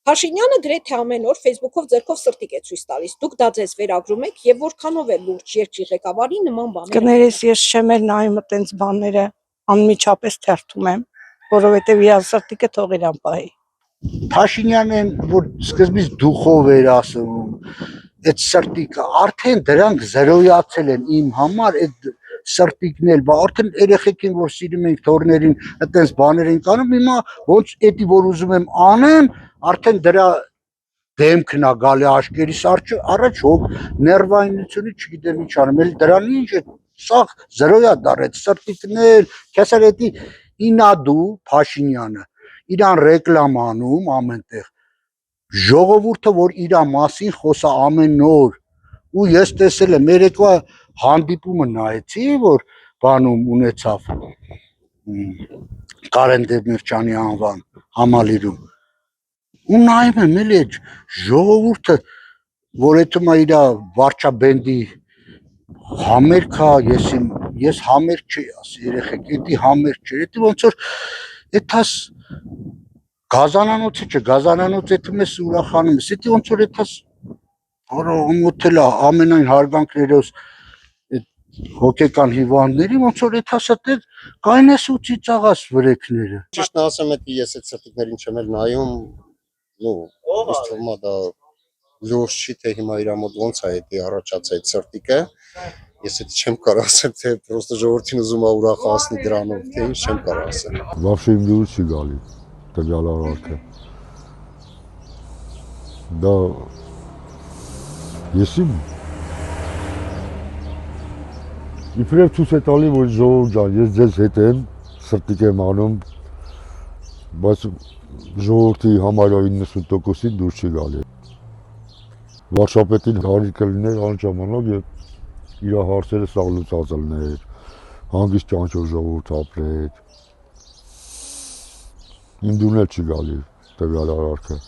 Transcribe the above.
Փաշինյանը գրեթե ամեն օր Facebook-ով ձեռքով սրտիկ է ցույց տալիս։ Դուք դա ձեզ վերագրում եք եւ որքանով է լուրջ երկրի ղեկավարի նման բաներ։ Կներես ես չեմ էլ նայում այտենց բաները, անմիջապես թերթում եմ, որովհետեւ իր սրտիկը թող իրան պահի։ Փաշինյանն որ սկզբից դուխով էր ասում, այդ սրտիկը արդեն դրանք զրոյացել են իմ համար, այդ սրտիկն էլ, բա արդեն երեխեքին որ սիրում ենք թորներին, այտենց բաներ են կանում, հիմա ոնց էդի որ ուզում եմ անեմ, արդեն դրա դեմքն է գալի աչքերիս առաջ հոգ ներվայնությունը չգիտեմ ինչ անեմ, էլ դրան ինչ է, սա զրոյա դարեց սրտիկներ, քեսար էդի ինադու Փաշինյանը իրան ռեկլամ անում ամենտեղ ժողովուրդը որ իրա մասին խոսա ամեն օր ու ես տեսել եմ երեկվա հանդիպումը նայեցի որ բանում ունեցավ Կարեն Դեմիրճյանի անվան համալիրում ու նայում եմ էլի ժողովուրդը որ էթումա իրա վարչաբենդի համերգա ես համերգ չի ասի երեխեք էդի համերգ չէ էդի ոնց որ էթաս գազանանոցը չէ գազանանոց էթում ես ուրախանում ես էդի ոնց որ էթաս որոմոթել ամենայն հարգանքներով հոգեկան հիվանդների ոնց որ էթասը կայնես ու ծիծաղաս վրեքները ճիշտն ասեմ էդի ես այդ սրտիկներին չեմ էլ նայում նու իս թվում է դա լուրջ չի թե հիմա իր մոտ ոնց է էդի առաջացա այդ սրտիկը ես էդ չեմ կարող ասել թե պրոստը ժողովրդին ուզում է ուրախացնի դրանով թե ինչ չեմ կարող ասել Вообще им լուրջ չի գալի տվյալ արարքը դա եսի իբրև ցույց է տալի որ ժողովուրդ ջան ես ձեզ հետ եմ սրտիկ եմ անում բայց ժողովրդի համարյա 90%-ին դուրս չի գալի վարչապետին հարկ կլիներ անժամանակ եւ իր հարցերը սա լուծած լիներ հանգիստ ճանճոր ժողովուրդ ապրեր իմ դուրն էլ չի գալի տվյալ արարքը